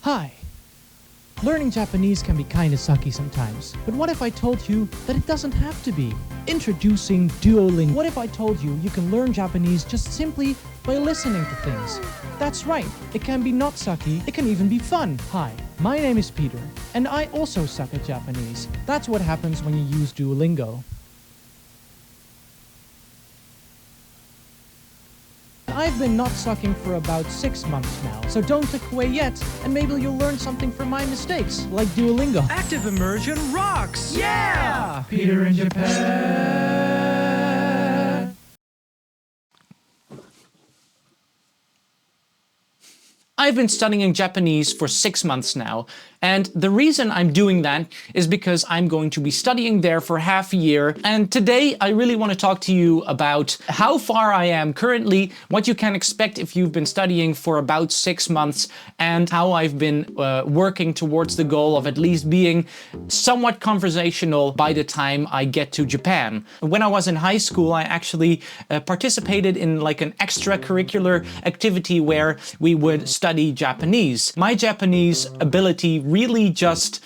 Hi. Learning Japanese can be kinda sucky sometimes, but what if I told you that it doesn't have to be? Introducing Duolingo. What if I told you you can learn Japanese just simply by listening to things? That's right, it can be not sucky, it can even be fun. Hi, my name is Peter, and I also suck at Japanese. That's what happens when you use Duolingo. I've been not sucking for about 6 months now, so don't click away yet, and maybe you'll learn something from my mistakes, like Duolingo. Active immersion rocks! Yeah! Peter in Japan. I've been studying Japanese for 6 months now, and the reason I'm doing that is because I'm going to be studying there for half a year, and today I really want to talk to you about how far I am currently, what you can expect if you've been studying for about 6 months, and how I've been working towards the goal of at least being somewhat conversational by the time I get to Japan. When I was in high school, I actually participated in like an extracurricular activity where we would study Japanese. My Japanese ability really just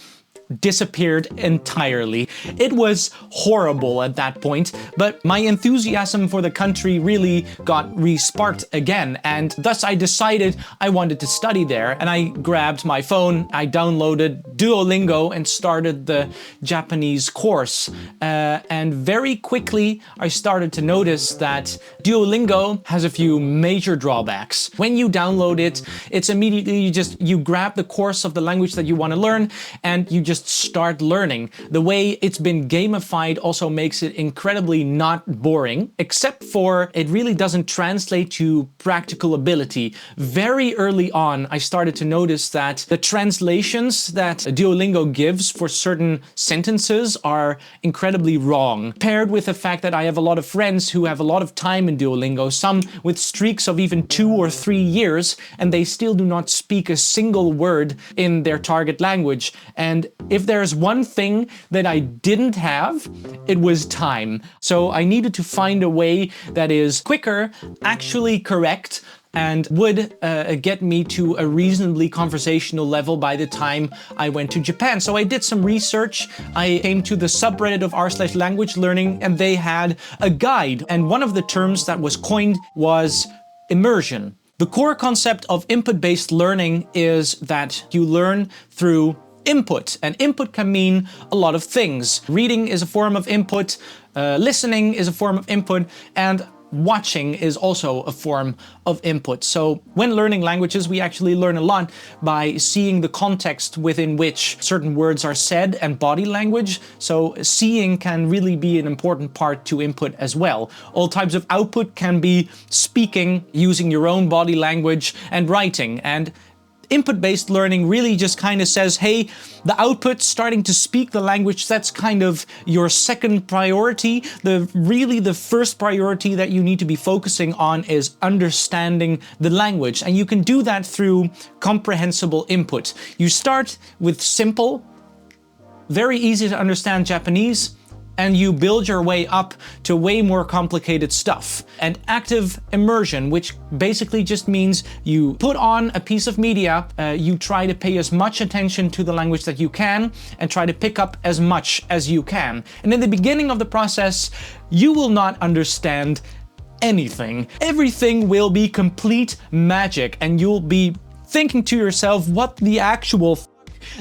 disappeared entirely. It was horrible at that point, but my enthusiasm for the country really got re-sparked again, and thus I decided I wanted to study there, and I grabbed my phone, I downloaded Duolingo and started the Japanese course. And very quickly I started to notice that Duolingo has a few major drawbacks. When you download it, it's immediately you grab the course of the language that you want to learn and you just start learning. The way it's been gamified also makes it incredibly not boring, except for it really doesn't translate to practical ability. Very early on, I started to notice that the translations that Duolingo gives for certain sentences are incredibly wrong, paired with the fact that I have a lot of friends who have a lot of time in Duolingo, some with streaks of even 2 or 3 years, and they still do not speak a single word in their target language. And if there's one thing that I didn't have, it was time. So I needed to find a way that is quicker, actually correct, and would get me to a reasonably conversational level by the time I went to Japan. So I did some research. I came to the subreddit of r/language learning, and they had a guide. And one of the terms that was coined was immersion. The core concept of input-based learning is that you learn through input, and input can mean a lot of things. Reading is a form of input, listening is a form of input, and watching is also a form of input. So when learning languages, we actually learn a lot by seeing the context within which certain words are said and body language. So seeing can really be an important part to input as well. All types of output can be speaking, using your own body language, and writing. And input-based learning really just kind of says, hey, the output, starting to speak the language, that's kind of your second priority. Really the first priority that you need to be focusing on is understanding the language. And you can do that through comprehensible input. You start with simple, very easy to understand Japanese, and you build your way up to way more complicated stuff. And active immersion, which basically just means you put on a piece of media, you try to pay as much attention to the language that you can, and try to pick up as much as you can. And in the beginning of the process, you will not understand anything. Everything will be complete magic, and you'll be thinking to yourself, what the actual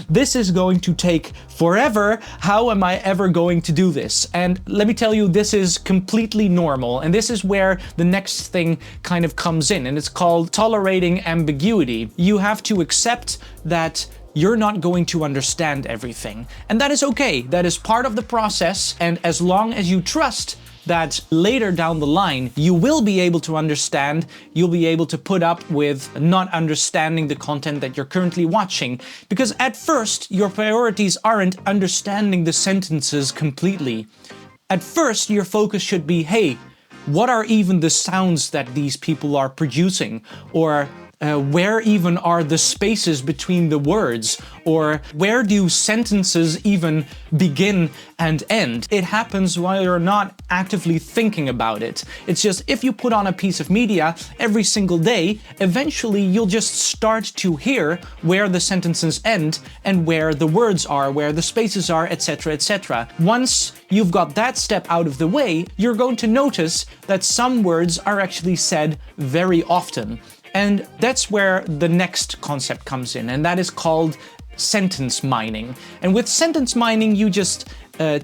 this is going to take forever. How am I ever going to do this? And let me tell you, this is completely normal. And this is where the next thing kind of comes in, and it's called tolerating ambiguity. You have to accept that you're not going to understand everything. And that is okay. That is part of the process. And as long as you trust that later down the line, you will be able to understand, you'll be able to put up with not understanding the content that you're currently watching. Because at first, your priorities aren't understanding the sentences completely. At first, your focus should be, hey, what are even the sounds that these people are producing? Or where even are the spaces between the words, or where do sentences even begin and end. It happens while you're not actively thinking about it. It's just if you put on a piece of media every single day, eventually you'll just start to hear where the sentences end and where the words are, where the spaces are, etc., etc. Once you've got that step out of the way, you're going to notice that some words are actually said very often. And that's where the next concept comes in, and that is called sentence mining. And with sentence mining, you just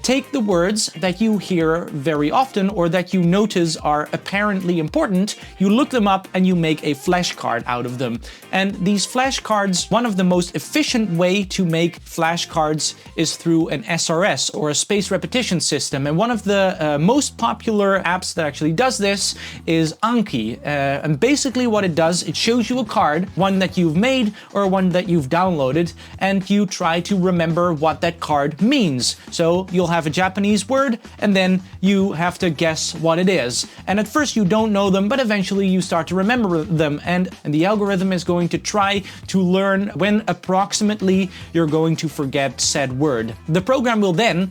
take the words that you hear very often or that you notice are apparently important, you look them up and you make a flashcard out of them. And these flashcards, one of the most efficient way to make flashcards is through an SRS or a spaced repetition system. And one of the most popular apps that actually does this is Anki. And basically what it does, it shows you a card, one that you've made or one that you've downloaded, and you try to remember what that card means. So you'll have a Japanese word and then you have to guess what it is. And at first you don't know them, but eventually you start to remember them, and the algorithm is going to try to learn when approximately you're going to forget said word. The program will then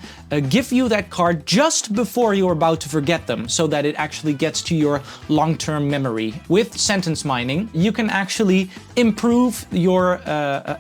give you that card just before you're about to forget them, so that it actually gets to your long-term memory. With sentence mining, you can actually improve your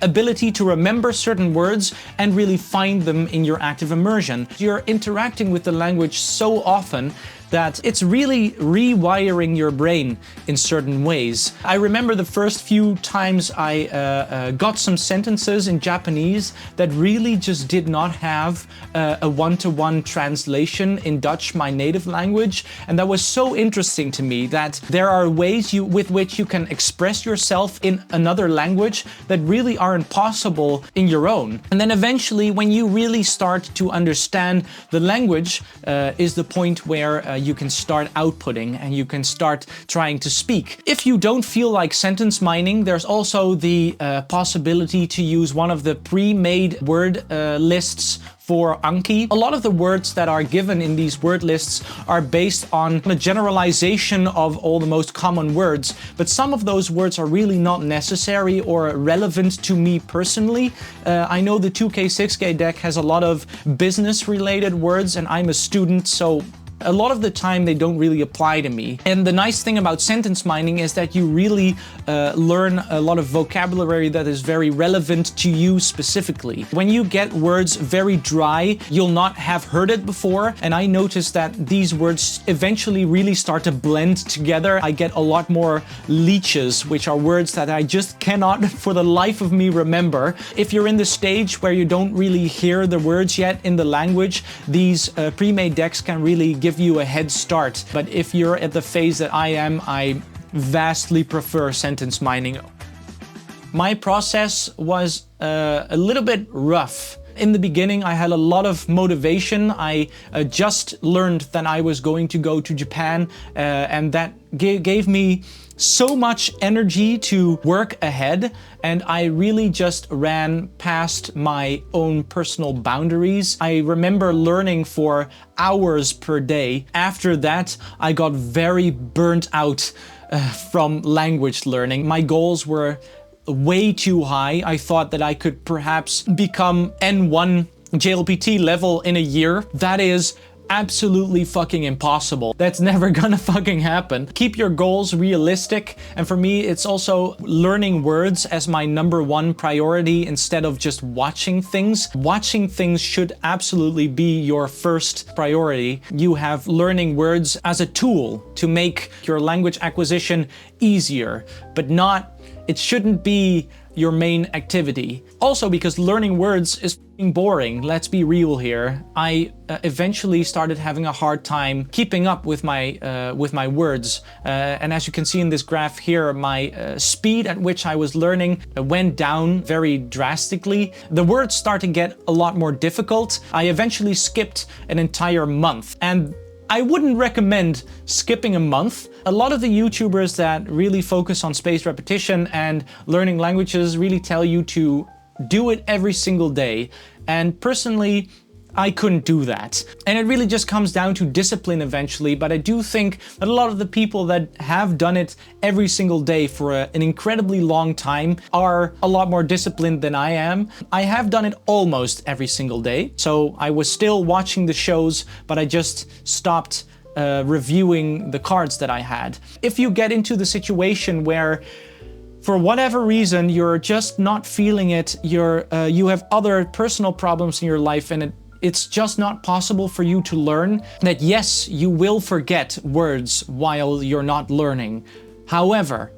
ability to remember certain words and really find them in your active immersion. You're interacting with the language so often that it's really rewiring your brain in certain ways. I remember the first few times I got some sentences in Japanese that really just did not have a one-to-one translation in Dutch, my native language. And that was so interesting to me, that there are ways with which you can express yourself in another language that really aren't possible in your own. And then eventually, when you really start to understand the language, is the point where you can start outputting and you can start trying to speak. If you don't feel like sentence mining, there's also the possibility to use one of the pre-made word lists for Anki. A lot of the words that are given in these word lists are based on a generalization of all the most common words, but some of those words are really not necessary or relevant to me personally. I know the 2K, 6K deck has a lot of business-related words, and I'm a student, so a lot of the time they don't really apply to me. And the nice thing about sentence mining is that you really learn a lot of vocabulary that is very relevant to you specifically. When you get words very dry, you'll not have heard it before. And I noticed that these words eventually really start to blend together. I get a lot more leeches, which are words that I just cannot for the life of me remember. If you're in the stage where you don't really hear the words yet in the language, these pre-made decks can really give you a head start. But if you're at the phase that I am, I vastly prefer sentence mining. My process was a little bit rough. In the beginning, I had a lot of motivation. I just learned that I was going to go to Japan, and that gave me so much energy to work ahead, and I really just ran past my own personal boundaries. I remember learning for hours per day. After that, I got very burnt out from language learning. My goals were way too high. I thought that I could perhaps become N1 JLPT level in a year. That is absolutely fucking impossible. That's never gonna fucking happen. Keep your goals realistic. And for me, it's also learning words as my #1 priority instead of just watching things. Watching things should absolutely be your first priority. You have learning words as a tool to make your language acquisition easier, but it shouldn't be your main activity. Also, because learning words is boring, let's be real here. I eventually started having a hard time keeping up with my words. And as you can see in this graph here, my speed at which I was learning went down very drastically. The words start to get a lot more difficult. I eventually skipped an entire month. And I wouldn't recommend skipping a month. A lot of the YouTubers that really focus on spaced repetition and learning languages really tell you to do it every single day. And personally, I couldn't do that. And it really just comes down to discipline eventually, but I do think that a lot of the people that have done it every single day for an incredibly long time are a lot more disciplined than I am. I have done it almost every single day, so I was still watching the shows, but I just stopped reviewing the cards that I had. If you get into the situation where for whatever reason you're just not feeling it, you have other personal problems in your life, and it's just not possible for you to learn, that yes, you will forget words while you're not learning. However,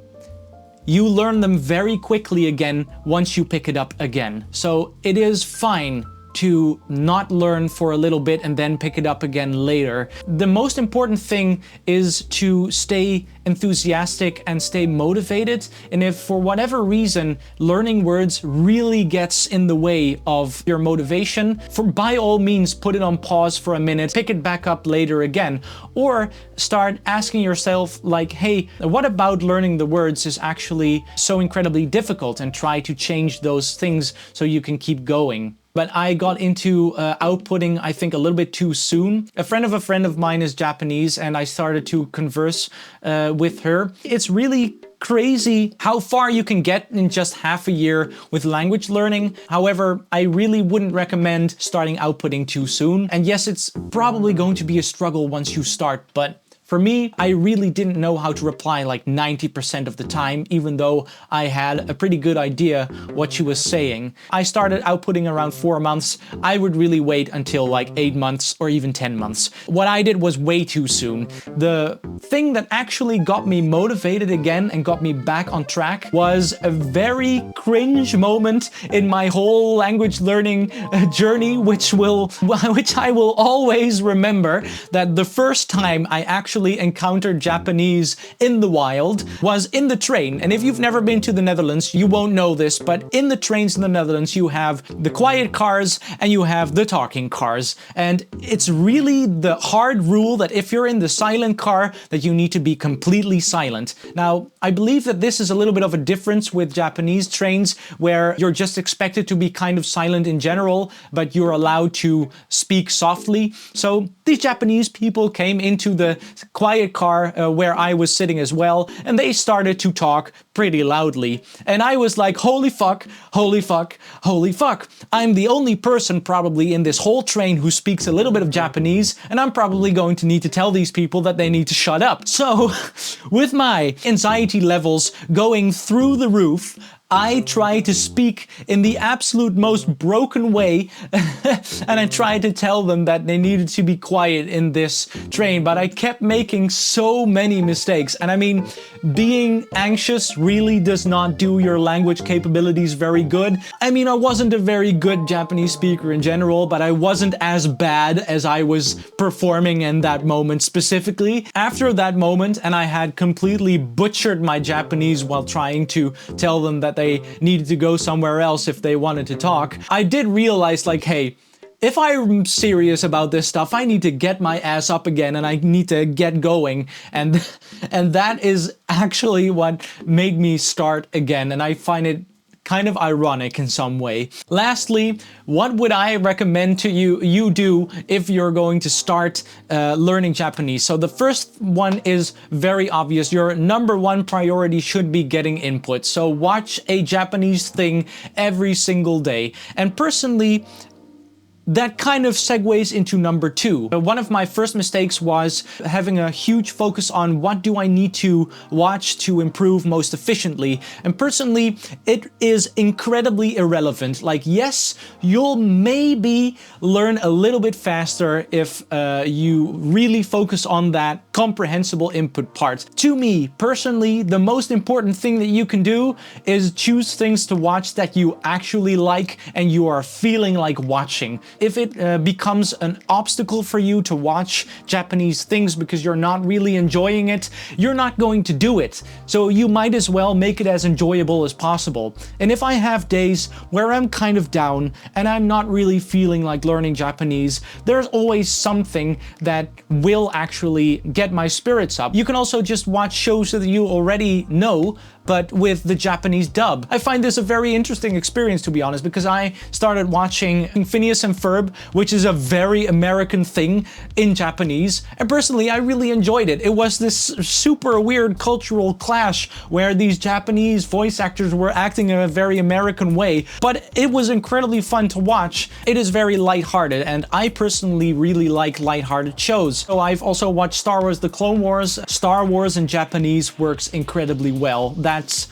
you learn them very quickly again once you pick it up again. So it is fine to not learn for a little bit and then pick it up again later. The most important thing is to stay enthusiastic and stay motivated. And if for whatever reason learning words really gets in the way of your motivation, by all means put it on pause for a minute, pick it back up later again, or start asking yourself like, hey, what about learning the words is actually so incredibly difficult, and try to change those things so you can keep going. But I got into outputting, I think, a little bit too soon. A friend of mine is Japanese, and I started to converse with her. It's really crazy how far you can get in just half a year with language learning. However, I really wouldn't recommend starting outputting too soon. And yes, it's probably going to be a struggle once you start, but for me, I really didn't know how to reply like 90% of the time, even though I had a pretty good idea what she was saying. I started outputting around 4 months. I would really wait until like 8 months or even 10 months. What I did was way too soon. The thing that actually got me motivated again and got me back on track was a very cringe moment in my whole language learning journey, which I will always remember. That the first time I actually encountered Japanese in the wild was in the train. And if you've never been to the Netherlands, you won't know this, but in the trains in the Netherlands, you have the quiet cars and you have the talking cars. And it's really the hard rule that if you're in the silent car, that you need to be completely silent. Now, I believe that this is a little bit of a difference with Japanese trains, where you're just expected to be kind of silent in general, but you're allowed to speak softly. So these Japanese people came into the quiet car where I was sitting as well, and they started to talk pretty loudly. And I was like, holy fuck, holy fuck, holy fuck. I'm the only person probably in this whole train who speaks a little bit of Japanese, and I'm probably going to need to tell these people that they need to shut up. So with my anxiety levels going through the roof, I tried to speak in the absolute most broken way and I tried to tell them that they needed to be quiet in this train, but I kept making so many mistakes. And I mean, being anxious really does not do your language capabilities very good. I mean, I wasn't a very good Japanese speaker in general, but I wasn't as bad as I was performing in that moment specifically. After that moment, and I had completely butchered my Japanese while trying to tell them that they needed to go somewhere else if they wanted to talk, I did realize like, hey, if I'm serious about this stuff, I need to get my ass up again and I need to get going. And that is actually what made me start again. And I find it kind of ironic in some way. Lastly, what would I recommend to you do if you're going to start learning Japanese? So the first one is very obvious. Your number one priority should be getting input. So watch a Japanese thing every single day. And personally, that kind of segues into number two. One of my first mistakes was having a huge focus on what do I need to watch to improve most efficiently. And personally, it is incredibly irrelevant. Like, yes, you'll maybe learn a little bit faster if you really focus on that comprehensible input part. To me, personally, the most important thing that you can do is choose things to watch that you actually like and you are feeling like watching. If it becomes an obstacle for you to watch Japanese things because you're not really enjoying it, you're not going to do it. So you might as well make it as enjoyable as possible. And if I have days where I'm kind of down and I'm not really feeling like learning Japanese, there's always something that will actually get get my spirits up. You can also just watch shows that you already know, but with the Japanese dub. I find this a very interesting experience, to be honest, because I started watching Phineas and Ferb, which is a very American thing in Japanese, and personally I really enjoyed it. It was this super weird cultural clash where these Japanese voice actors were acting in a very American way, but it was incredibly fun to watch. It is very lighthearted, and I personally really like lighthearted shows. So I've also watched Star Wars: The Clone Wars. Star Wars in Japanese works incredibly well. That's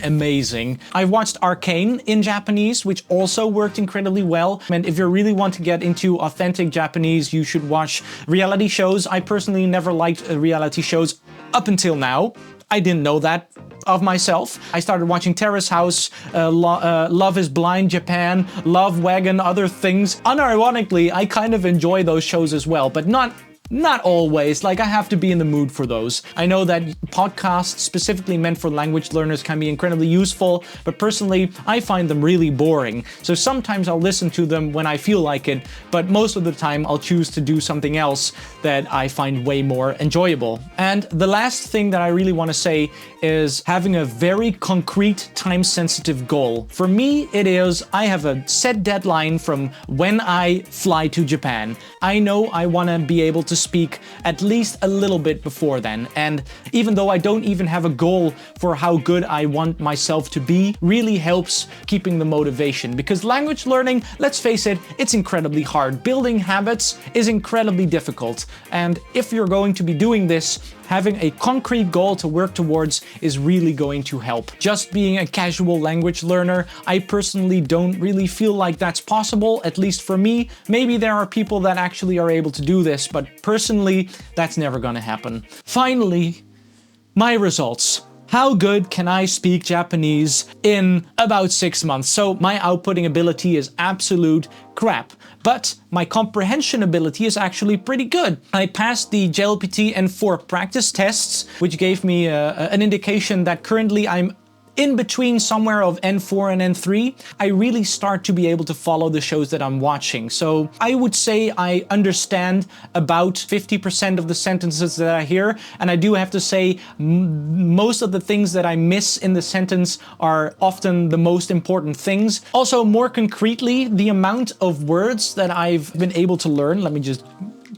amazing. I've watched Arcane in Japanese, which also worked incredibly well. And if you really want to get into authentic Japanese, you should watch reality shows. I personally never liked reality shows up until now. I didn't know that of myself. I started watching Terrace House, Love is Blind Japan, Love Wagon, other things. Unironically, I kind of enjoy those shows as well, but not always. Like, I have to be in the mood for those. I know that podcasts specifically meant for language learners can be incredibly useful, but personally, I find them really boring. So sometimes I'll listen to them when I feel like it, but most of the time I'll choose to do something else that I find way more enjoyable. And the last thing that I really want to say is having a very concrete, time-sensitive goal. For me, it is I have a set deadline from when I fly to Japan. I know I want to be able to speak at least a little bit before then, and even though I don't even have a goal for how good I want myself to be, really helps keeping the motivation, because language learning, let's face it, it's incredibly hard. Building habits is incredibly difficult, and if you're going to be doing this, having a concrete goal to work towards is really going to help. Just being a casual language learner, I personally don't really feel like that's possible, at least for me. Maybe there are people that actually are able to do this, but personally, that's never gonna happen. Finally, my results. How good can I speak Japanese in about 6 months? So my outputting ability is absolute crap, but my comprehension ability is actually pretty good. I passed the JLPT N4 practice tests, which gave me an indication that currently I'm in between somewhere of N4 and N3. I really start to be able to follow the shows that I'm watching. So I would say I understand about 50% of the sentences that I hear. And I do have to say most of the things that I miss in the sentence are often the most important things. Also, more concretely, the amount of words that I've been able to learn,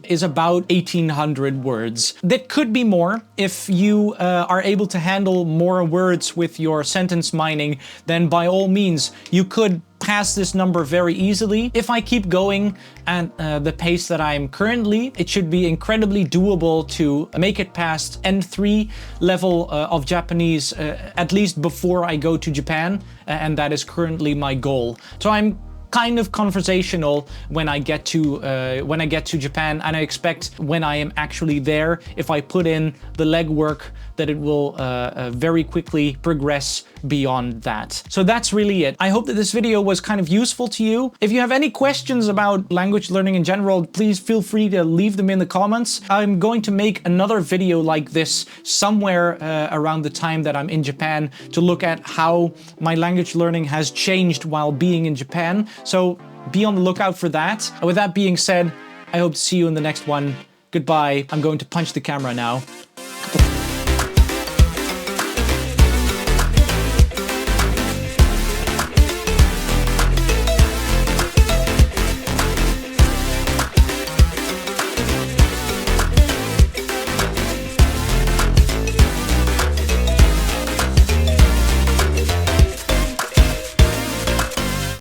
is about 1,800 words. That could be more. If you are able to handle more words with your sentence mining, then by all means, you could pass this number very easily. If I keep going at the pace that I'm currently, it should be incredibly doable to make it past N3 level of Japanese, at least before I go to Japan, and that is currently my goal. So I'm kind of conversational when I get to Japan, and I expect when I am actually there, if I put in the legwork, that it will very quickly progress beyond that. So that's really it. I hope that this video was kind of useful to you. If you have any questions about language learning in general, please feel free to leave them in the comments. I'm going to make another video like this somewhere around the time that I'm in Japan to look at how my language learning has changed while being in Japan. So be on the lookout for that. And with that being said, I hope to see you in the next one. Goodbye. I'm going to punch the camera now.